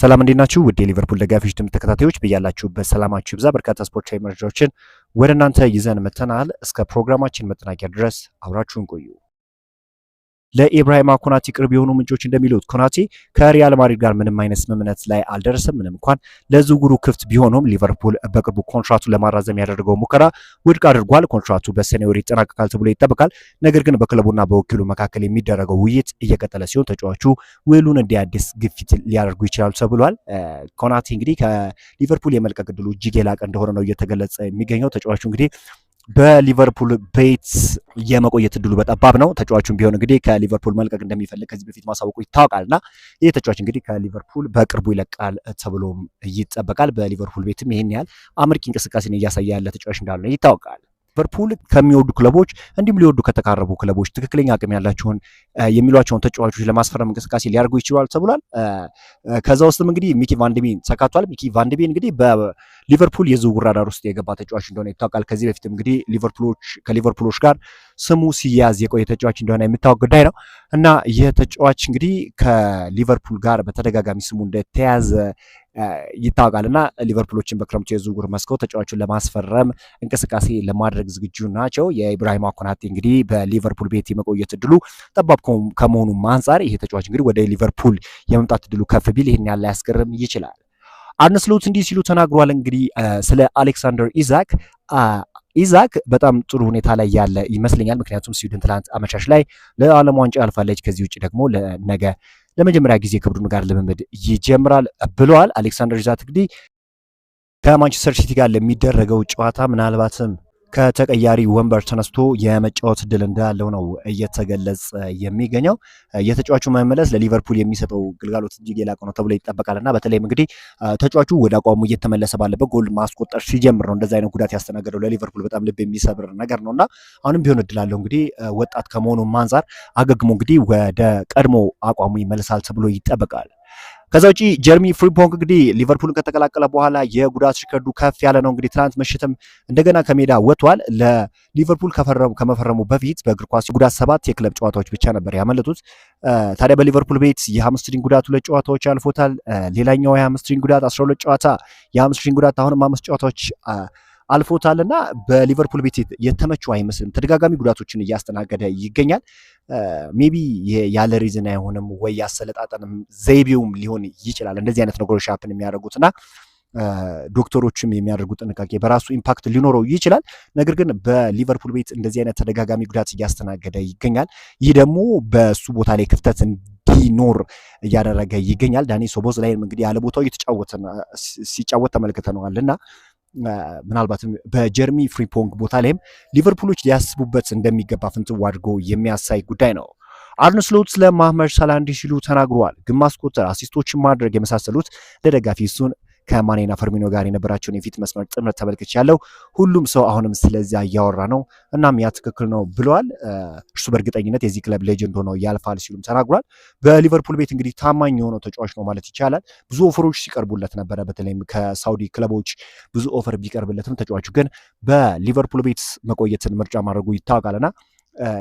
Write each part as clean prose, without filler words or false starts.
ሰላም እንዴት ናችሁ? ውድ የሊቨርፑል ደጋፊዎች ተከታታዮች በያላችሁበት ሰላማችሁ ይብዛ። በርካታ ስፖርታዊ መረጃዎችን ወደ እናንተ ይዘን መጥተናል። እስከ ፕሮግራማችን መጠናቂያ ድረስ አብራችሁን ቆዩ። ለኢብራሂማ ኮናቴ ቅርብ የሆኑ ምንጮች እንደሚሉት ኮናቴ ከሪያል ማድሪድ ጋር ምንም አይነት ስምምነት ላይ አልደረሰም። ምንም እንኳን ለዝውውሩ ክፍት ቢሆንም ሊቨርፑል በቅርቡ ኮንትራቱን ለማራዘም ያደረገው ሙከራ ውድቅ አድርጓል። ኮንትራቱ በሰኔ ወር ይጠናቀቃል ተብሎ ይጠበቃል። ነገር ግን በክለቡና በወኪሉ መካከል የሚደረገው ውይይት እየቀጠለ ሲሆን ተጫዋቹ ውሉን እንዲያድስ ግፊት ሊያደርጉ ይችላሉ ተብሏል። ኮናቴ እንግዲህ ከሊቨርፑል የመልቀቅ ዕድሉ እጅግ የላቀ እንደሆነ ነው እየተገለጸ የሚገኘው። ተጫዋቹ እንግዲህ በሊቨርፑል ቤት የመቆየት እድሉ በጠባብ ነው። ተጫዋቹም ቢሆን እንግዲህ ከሊቨርፑል መልቀቅ እንደሚፈልግ ከዚህ በፊት ማሳወቁ ይታወቃልና ይህ ተጫዋች እንግዲህ ከሊቨርፑል በቅርቡ ይለቃል ተብሎም ይጠበቃል። በሊቨርፑል ቤትም ይሄን ያህል አመርቂ እንቅስቃሴን እያሳየ ያለ ተጫዋች እንዳልሆነ ይታወቃል። ሊቨርፑል ከሚወዱ ክለቦች እንዲሁም ሊወዱ ከተቃረቡ ክለቦች ትክክለኛ አቅም ያላቸውን የሚሏቸውን ተጫዋቾች ለማስፈረም እንቅስቃሴ ሊያደርጉ ይችላል ተብሏል። ከዛ ውስጥም እንግዲህ ሚኪ ቫንደቤን ተካቷል። ሚኪ ቫንደቤን እንግዲህ በሊቨርፑል የዝውውር ራዳር ውስጥ የገባ ተጫዋች እንደሆነ ይታወቃል። ከዚህ በፊትም እንግዲህ ከሊቨርፑሎች ጋር ስሙ ሲያዝ የቆየ ተጫዋች እንደሆነ የሚታወቅ ጉዳይ ነው እና ይህ ተጫዋች እንግዲህ ከሊቨርፑል ጋር በተደጋጋሚ ስሙ እንደተያዘ ይታወቃል እና ሊቨርፑሎችን በክረምቱ የዝውውር መስኮት ተጫዋቹን ለማስፈረም እንቅስቃሴ ለማድረግ ዝግጁ ናቸው። የኢብራሂማ ኮናቴ እንግዲህ በሊቨርፑል ቤት የመቆየት እድሉ ጠባብ ከመሆኑ አንጻር ይሄ ተጫዋች እንግዲህ ወደ ሊቨርፑል የመምጣት እድሉ ከፍ ቢል ይህን ያለ ያስገርም ይችላል። አርነ ስሎት እንዲህ ሲሉ ተናግሯል። እንግዲህ ስለ አሌክሳንደር ኢዛክ በጣም ጥሩ ሁኔታ ላይ ያለ ይመስለኛል። ምክንያቱም ስዊድን ትላንት አመሻሽ ላይ ለዓለም ዋንጫ አልፋለች። ከዚህ ውጭ ደግሞ ነገ ለመጀመሪያ ጊዜ ከቡድኑ ጋር ልምምድ ይጀምራል ብለዋል። አሌክሳንደር ኢዛክ እንግዲህ ከማንቸስተር ሲቲ ጋር ለሚደረገው ጨዋታ ምናልባትም ከተቀያሪ ወንበር ተነስቶ የመጫወት እድል እንዳለው ነው እየተገለጸ የሚገኘው። የተጫዋቹ መመለስ ለሊቨርፑል የሚሰጠው ግልጋሎት እጅግ የላቀ ነው ተብሎ ይጠበቃል እና በተለይም እንግዲህ ተጫዋቹ ወደ አቋሙ እየተመለሰ ባለበት ጎል ማስቆጠር ሲጀምር ነው እንደዛ አይነት ጉዳት ያስተናገደው። ለሊቨርፑል በጣም ልብ የሚሰብር ነገር ነው እና አሁንም ቢሆን እድል አለው እንግዲህ ወጣት ከመሆኑ አንጻር አገግሞ እንግዲህ ወደ ቀድሞ አቋሙ ይመለሳል ተብሎ ይጠበቃል። ከዛ ውጪ ጀርሚ ፍሪምፖንግ እንግዲህ ሊቨርፑልን ከተቀላቀለ በኋላ የጉዳት ሪከርዱ ከፍ ያለ ነው። እንግዲህ ትናንት ምሽትም እንደገና ከሜዳ ወጥቷል። ለሊቨርፑል ከመፈረሙ በፊት በእግር ኳስ ጉዳት 7 የክለብ ጨዋታዎች ብቻ ነበር ያመለጡት። ታዲያ በሊቨርፑል ቤት የሃምስትሪንግ ጉዳት 2 ጨዋታዎች አልፎታል። ሌላኛው የሃምስትሪንግ ጉዳት 12 ጨዋታ፣ የሃምስትሪንግ ጉዳት አሁንም 5 ጨዋታዎች አልፎታልና በሊቨርፑል ቤት የተመቸው አይመስልም። ተደጋጋሚ ጉዳቶችን እያስተናገደ ይገኛል። ሜቢ ያለ ሪዝን አይሆንም ወይ ያሰለጣጠንም ዘይቤውም ሊሆን ይችላል እንደዚህ አይነት ነገሮች ሀፕን የሚያደርጉትና ዶክተሮችም የሚያደርጉት ጥንቃቄ በራሱ ኢምፓክት ሊኖረው ይችላል። ነገር ግን በሊቨርፑል ቤት እንደዚህ አይነት ተደጋጋሚ ጉዳት እያስተናገደ ይገኛል። ይህ ደግሞ በሱ ቦታ ላይ ክፍተት እንዲኖር እያደረገ ይገኛል። ዳኒ ሶቦስላይም እንግዲህ ያለ ቦታው ሲጫወት ተመልክተነዋልና ምናልባትም በጀርሚ ፍሪምፖንግ ቦታ ላይም ሊቨርፑሎች ሊያስቡበት እንደሚገባ ፍንትው አድርጎ የሚያሳይ ጉዳይ ነው። አርነ ስሎት ስለ መሐመድ ሳላህ እንዲህ ሲሉ ተናግረዋል። ግን ማስቆጠር፣ አሲስቶችን ማድረግ የመሳሰሉት ለደጋፊ እሱን ከማኔና ፈርሚኖ ጋር የነበራቸውን የፊት መስመር ጥምረት ተመልክቻለሁ። ሁሉም ሰው አሁንም ስለዚያ እያወራ ነው፣ እናም ያ ትክክል ነው ብለዋል። እርሱ በእርግጠኝነት የዚህ ክለብ ሌጀንድ ሆኖ ያልፋል ሲሉም ተናግሯል። በሊቨርፑል ቤት እንግዲህ ታማኝ የሆነው ተጫዋች ነው ማለት ይቻላል። ብዙ ኦፈሮች ሲቀርቡለት ነበረ፣ በተለይም ከሳውዲ ክለቦች ብዙ ኦፈር ቢቀርብለትም ተጫዋቹ ግን በሊቨርፑል ቤት መቆየትን ምርጫ ማድረጉ ይታወቃልና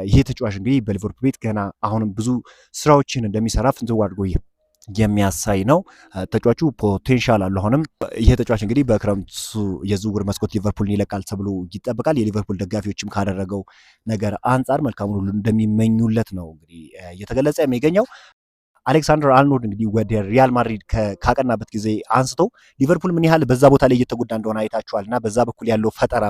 ይሄ ተጫዋች እንግዲህ በሊቨርፑል ቤት ገና አሁንም ብዙ ስራዎችን እንደሚሰራ ፍንትው አድርጎ የሚያሳይ ነው። ተጫዋቹ ፖቴንሻል አለው። አሁንም ይሄ ተጫዋች እንግዲህ በክረምቱ የዝውውር መስኮት ሊቨርፑልን ይለቃል ተብሎ ይጠበቃል። የሊቨርፑል ደጋፊዎችም ካደረገው ነገር አንጻር መልካሙን ሁሉ እንደሚመኙለት ነው እንግዲህ እየተገለጸ የሚገኘው። አሌክሳንደር አርኖልድ እንግዲህ ወደ ሪያል ማድሪድ ካቀናበት ጊዜ አንስቶ ሊቨርፑል ምን ያህል በዛ ቦታ ላይ እየተጎዳ እንደሆነ አይታችኋል እና በዛ በኩል ያለው ፈጠራ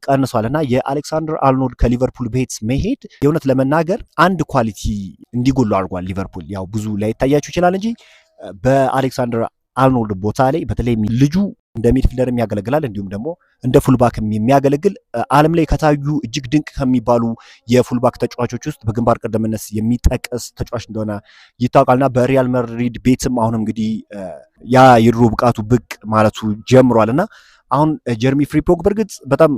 ቀንሷል እና የአሌክሳንደር አርኖልድ ከሊቨርፑል ቤት መሄድ የእውነት ለመናገር አንድ ኳሊቲ እንዲጎሉ አድርጓል። ሊቨርፑል ያው ብዙ ላይታያችሁ ይችላል እንጂ በአሌክሳንደር አርኖልድ ቦታ ላይ በተለይም ልጁ እንደ ሚድፊልደርም ያገለግላል፣ እንዲሁም ደግሞ እንደ ፉልባክም የሚያገለግል ዓለም ላይ ከታዩ እጅግ ድንቅ ከሚባሉ የፉልባክ ተጫዋቾች ውስጥ በግንባር ቀደምትነት የሚጠቀስ ተጫዋች እንደሆነ ይታወቃልና በሪያል ማድሪድ ቤትም አሁንም እንግዲህ ያ የድሮ ብቃቱ ብቅ ማለቱ ጀምሯልና አሁን ጀርሚ ፍሪምፖንግ በእርግጥ በጣም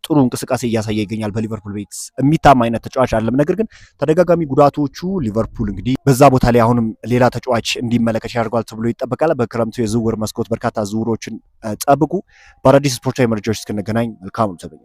ጥሩ እንቅስቃሴ እያሳየ ይገኛል። በሊቨርፑል ቤት የሚታማ አይነት ተጫዋች አይደለም። ነገር ግን ተደጋጋሚ ጉዳቶቹ ሊቨርፑል እንግዲህ በዛ ቦታ ላይ አሁንም ሌላ ተጫዋች እንዲመለከት ያደርጓል ተብሎ ይጠበቃል። በክረምቱ የዝውውር መስኮት በርካታ ዝውውሮችን ጠብቁ። በአዳዲስ ስፖርታዊ መረጃዎች እስክንገናኝ መልካም ተገኘ።